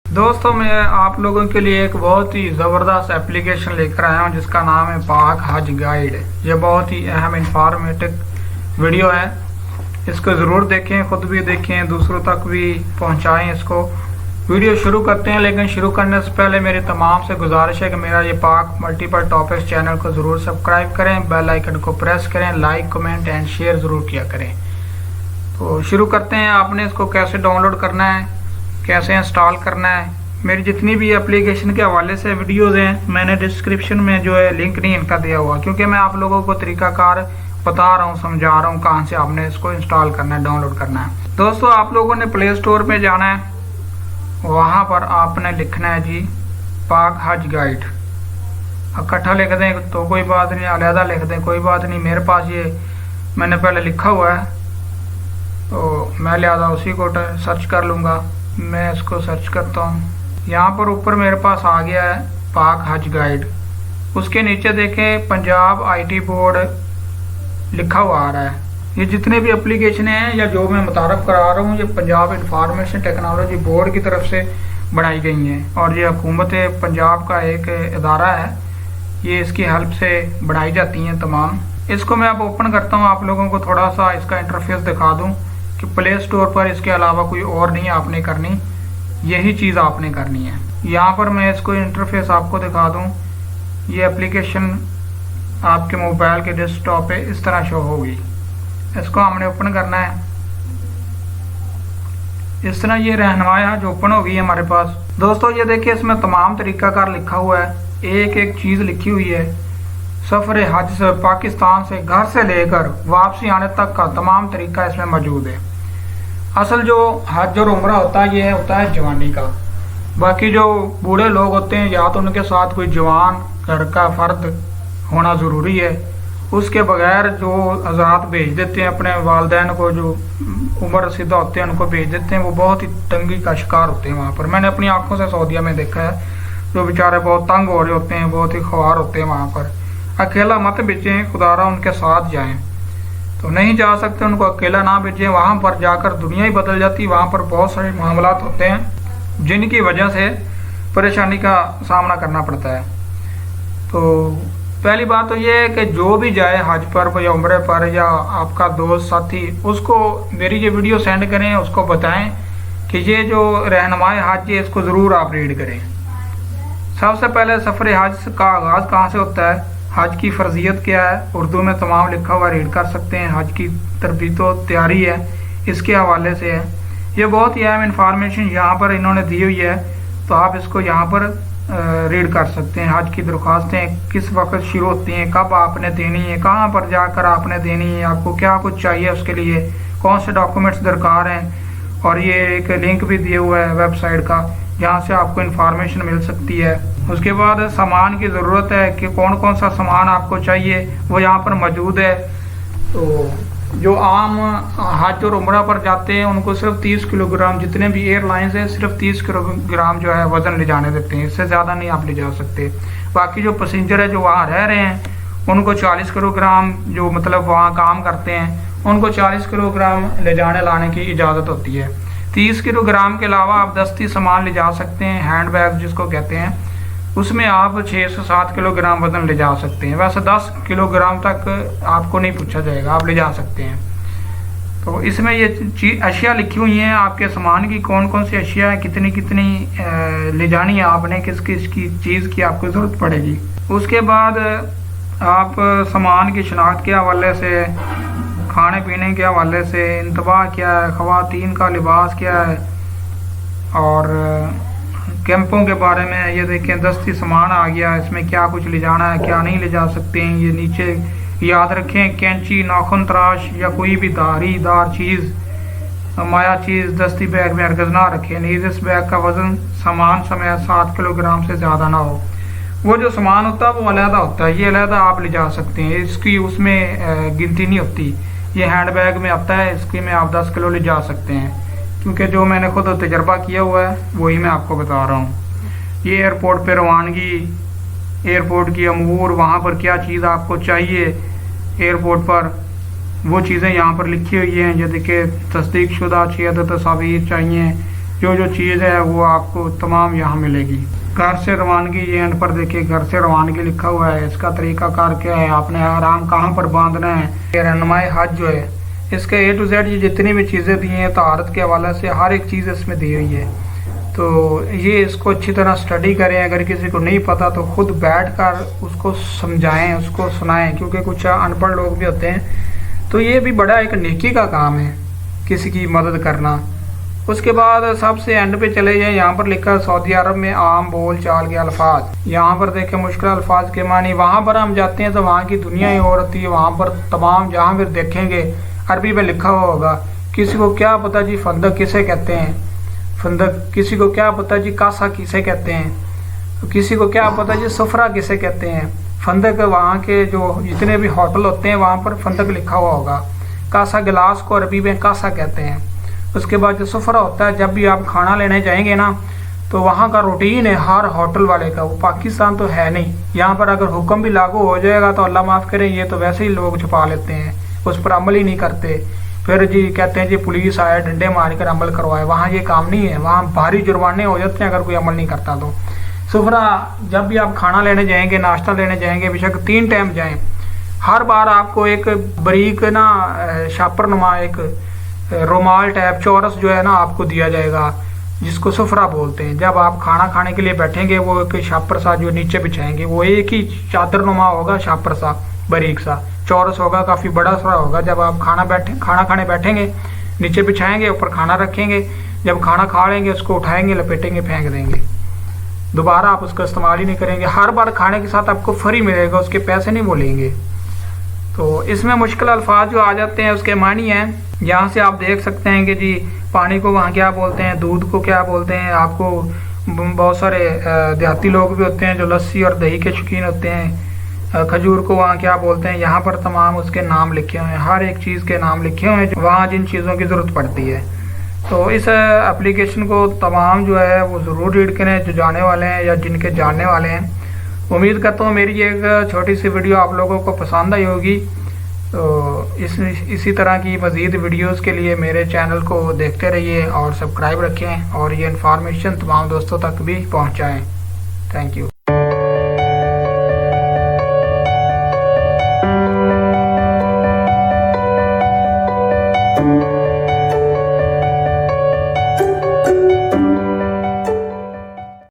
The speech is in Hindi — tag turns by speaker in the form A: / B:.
A: दोस्तों मैं आप लोगों के लिए एक बहुत ही ज़बरदस्त एप्लीकेशन लेकर आया हूं जिसका नाम है पाक हज गाइड। ये बहुत ही अहम इंफॉर्मेटिव वीडियो है। इसको ज़रूर देखें, ख़ुद भी देखें, दूसरों तक भी पहुंचाएं इसको। वीडियो शुरू करते हैं, लेकिन शुरू करने से पहले मेरी तमाम से गुजारिश है कि मेरा ये पाक मल्टीपल टॉपिक्स चैनल को ज़रूर सब्सक्राइब करें, बेल आइकन को प्रेस करें, लाइक कमेंट एंड शेयर ज़रूर किया करें। तो शुरू करते हैं। आपने इसको कैसे डाउनलोड करना है, कैसे इंस्टॉल करना है, मेरी जितनी भी एप्लीकेशन के हवाले से वीडियोस हैं मैंने डिस्क्रिप्शन में जो है लिंक नहीं इनका दिया हुआ, क्योंकि मैं आप लोगों को तरीकाकार बता रहा हूँ, समझा रहा हूँ कहाँ से आपने इसको इंस्टॉल करना है, डाउनलोड करना है। दोस्तों आप लोगों ने प्ले स्टोर में जाना है, वहाँ पर आपने लिखना है जी पाक हज गाइड। इकट्ठा लिख दें तो कोई बात नहीं, अलहदा लिख दें कोई बात नहीं। मेरे पास ये मैंने पहले लिखा हुआ है तो मैं लिहाजा उसी को सर्च कर लूँगा। मैं इसको सर्च करता हूँ, यहाँ पर ऊपर मेरे पास आ गया है पाक हज गाइड। उसके नीचे देखें पंजाब आईटी बोर्ड लिखा हुआ आ रहा है। ये जितने भी एप्लीकेशन हैं या जो मैं मुतारफ़ करा रहा हूँ ये पंजाब इंफॉर्मेशन टेक्नोलॉजी बोर्ड की तरफ से बनाई गई हैं, और ये हुकूमत पंजाब का एक इदारा है, ये इसकी हेल्प से बनाई जाती हैं तमाम। इसको मैं अब ओपन करता हूँ, आप लोगों को थोड़ा सा इसका इंटरफेस दिखा दूँ कि प्ले स्टोर पर इसके अलावा कोई और नहीं आपने करनी, यही चीज़ आपने करनी है। यहाँ पर मैं इसको इंटरफेस आपको दिखा दूँ। ये एप्लीकेशन आपके मोबाइल के डेस्कटॉप पे इस तरह शो होगी। इसको हमने ओपन करना है। इस तरह ये रहनुमाई आज ओपन होगी हमारे पास। दोस्तों ये देखिए इसमें तमाम तरीकाकार लिखा हुआ है, एक एक चीज़ लिखी हुई है। सफ़र हज से पाकिस्तान से घर से लेकर वापसी आने तक का तमाम तरीका इसमें मौजूद है। असल जो हज और उम्रा होता है ये होता है जवानी का। बाकी जो बूढ़े लोग होते हैं या तो उनके साथ कोई जवान घर का फ़र्द होना ज़रूरी है, उसके बगैर जो आज़ाद भेज देते हैं अपने वालिदैन को, जो उम्र रसीदा होते हैं उनको भेज देते हैं, वो बहुत ही तंगी का शिकार होते हैं वहाँ पर। मैंने अपनी आंखों से सऊदीया में देखा है, जो बेचारे बहुत तंग हो रहे होते हैं, बहुत ही ख्वार होते हैं वहाँ पर। अकेला मत भेजें, खुदारा उनके साथ जाएं। तो नहीं जा सकते उनको अकेला ना भेजें, वहाँ पर जाकर दुनिया ही बदल जाती है। वहाँ पर बहुत सारे मामलात होते हैं जिनकी वजह से परेशानी का सामना करना पड़ता है। तो पहली बात तो ये है कि जो भी जाए हज पर या उम्रे पर, या आपका दोस्त साथी, उसको मेरी ये वीडियो सेंड करें, उसको बताएं कि ये जो रहनुमाई हज है इसको ज़रूर आप रीड करें। सबसे पहले सफ़र हज का आगाज़ कहाँ से होता है, हज की फ़र्जियत क्या है, उर्दू में तमाम लिखा हुआ रीड कर सकते हैं। हज की तरबीत व तैयारी है, इसके हवाले से है। ये बहुत ही अहम इंफॉर्मेशन यहाँ पर इन्होंने दी हुई है, तो आप इसको यहाँ पर रीड कर सकते हैं। हज की दरख्वास्तें किस वक्त शुरू होती हैं, कब आपने देनी है, कहाँ पर जाकर आपने देनी है, आपको क्या कुछ चाहिए उसके लिए, कौन से डॉक्यूमेंट्स दरकार हैं, और ये एक लिंक भी दिया हुआ है वेबसाइट का जहाँ से आपको इन्फॉर्मेशन मिल सकती है। उसके बाद सामान की ज़रूरत है कि कौन कौन सा सामान आपको चाहिए, वो यहाँ पर मौजूद है। तो जो आम हज और उम्रा पर जाते हैं उनको सिर्फ 30 किलोग्राम, जितने भी एयरलाइंस हैं सिर्फ 30 किलोग्राम जो है वज़न ले जाने देते हैं, इससे ज़्यादा नहीं आप ले जा सकते। बाकी जो पैसेंजर है जो वहाँ रह रहे हैं उनको 40 किलोग्राम, जो मतलब वहाँ काम करते हैं उनको 40 किलोग्राम ले जाने लाने की इजाज़त होती है। 30 किलोग्राम के अलावा आप दस्ती सामान ले जा सकते हैं, हैंड बैग जिसको कहते हैं, उसमें आप 6 से 7 किलोग्राम वज़न ले जा सकते हैं। वैसे 10 किलोग्राम तक आपको नहीं पूछा जाएगा, आप ले जा सकते हैं। तो इसमें ये अशिया लिखी हुई हैं आपके सामान की, कौन कौन सी अशिया है, कितनी कितनी ले जानी है आपने, किस किस की चीज़ की आपको ज़रूरत पड़ेगी। उसके बाद आप सामान की शनाख्त के हवाले से, खाने पीने के हवाले से, इंतबा क्या है, ख़वातीन का लिबास क्या है, और कैंपों के बारे में ये देखें दस्ती सामान आ गया, इसमें क्या कुछ ले जाना है क्या नहीं ले जा सकते हैं। ये नीचे याद रखें कैंची, नाखून तराश या कोई भी धारीदार चीज़, माया चीज़ दस्ती बैग में हरगिज़ ना रखें। नीज इस बैग का वज़न सामान समेत 7 किलोग्राम से ज़्यादा ना हो। वो जो सामान होता है वो अलहदा होता है, ये अलहदा आप ले जा सकते हैं, इसकी उसमें गिनती नहीं होती। ये हैंड बैग में आता है, इसकी में आप 10 किलो ले जा सकते हैं, क्योंकि जो मैंने खुद तजर्बा किया हुआ है वही मैं आपको बता रहा हूँ। ये एयरपोर्ट पे रवानगी, एयरपोर्ट की अमूर, वहाँ पर क्या चीज़ आपको चाहिए एयरपोर्ट पर, वो चीज़ें यहाँ पर लिखी हुई हैं। ये देखिए तस्दीक शुदा 6 तस्वीर चाहिए, जो जो चीज़ है वो आपको तमाम यहाँ मिलेगी। घर से रवानगी, ये एंड पर देखिए घर से रवानगी लिखा हुआ है। इसका तरीकाकार क्या है, आपने आराम कहाँ पर बांधना है। ये रहनुमाई हज जो है इसके A to Z ये जितनी भी चीज़ें दी हैं तहारत के हवाले से हर एक चीज़ इसमें दी हुई है। तो ये इसको अच्छी तरह स्टडी करें। अगर किसी को नहीं पता तो खुद बैठ कर उसको समझाएं, उसको सुनाएं, क्योंकि कुछ अनपढ़ लोग भी होते हैं। तो ये भी बड़ा एक नेकी का काम है किसी की मदद करना। उसके बाद सबसे एंड पे चले जाए, यहाँ पर लिखा है सऊदी अरब में आम बोल चाल के अल्फाज। यहाँ पर देखें मुश्किल अल्फाज के मानी। वहाँ पर हम जाते हैं तो वहाँ की दुनिया ही और होती है। वहाँ पर तमाम जहाँ पर देखेंगे अरबी में लिखा हुआ होगा। किसी को क्या पता जी फंदक किसे कहते हैं, फंदक, किसी को क्या पता जी कासा किसे कहते हैं, किसी को क्या पता जी सफरा किसे कहते हैं। फंदक वहाँ के जो जितने भी होटल होते हैं वहाँ पर फंदक लिखा हुआ होगा। कासा गिलास को अरबी में कासा कहते हैं। उसके बाद जो सफरा होता है, जब भी आप खाना लेने जाएंगे ना तो वहाँ का रूटीन है हर होटल वाले का। वो पाकिस्तान तो है नहीं, यहाँ पर अगर हुक्म भी लागू हो जाएगा तो अल्लाह माफ़ करे, ये तो वैसे ही लोग छुपा लेते हैं, उस पर अमल ही नहीं करते। फिर जी कहते हैं जी पुलिस आया डंडे मार कर अमल करवाए। वहाँ ये काम नहीं है, वहाँ भारी जुर्माने हो जाते हैं अगर कोई अमल नहीं करता तो। सफरा जब भी आप खाना लेने जाएंगे, नाश्ता लेने जाएंगे, बेशक 3 टाइम जाएं, हर बार आपको एक बरीक ना शापर नुमा एक रुमाल टाइप चौरस जो है ना आपको दिया जाएगा, जिसको सफरा बोलते हैं। जब आप खाना खाने के लिए बैठेंगे वो एक शापर सा जो नीचे बिछाएंगे, वो एक ही चादर नुमा होगा, शापर सा बारीक सा चौरस होगा, काफ़ी बड़ा सा होगा। जब आप खाना खाने बैठेंगे नीचे बिछाएंगे, ऊपर खाना रखेंगे। जब खाना खा लेंगे उसको उठाएंगे, लपेटेंगे, फेंक देंगे। दोबारा आप उसका इस्तेमाल ही नहीं करेंगे। हर बार खाने के साथ आपको फ्री मिलेगा, उसके पैसे नहीं बोलेंगे। तो इसमें मुश्किल अल्फाज जो आ जाते हैं उसके मानी हैं। यहाँ से आप देख सकते हैं कि जी पानी को वहाँ क्या बोलते हैं, दूध को क्या बोलते हैं। आपको बहुत सारे देहाती लोग भी होते हैं जो लस्सी और दही के शौकीन होते हैं। खजूर को वहाँ क्या बोलते हैं, यहाँ पर तमाम उसके नाम लिखे हुए हैं, हर एक चीज़ के नाम लिखे हुए हैं वहाँ जिन चीज़ों की ज़रूरत पड़ती है। तो इस एप्लीकेशन को तमाम जो है वो ज़रूर रीड करें जो जाने वाले हैं या जिनके जानने वाले हैं। उम्मीद करता हूँ मेरी एक छोटी सी वीडियो आप लोगों को पसंद आई होगी। तो इसी तरह की मज़ीद वीडियोस के लिए मेरे चैनल को देखते रहिए और सब्सक्राइब रखें और ये इन्फॉर्मेशन तमाम दोस्तों तक भी पहुँचाएँ। Thank you.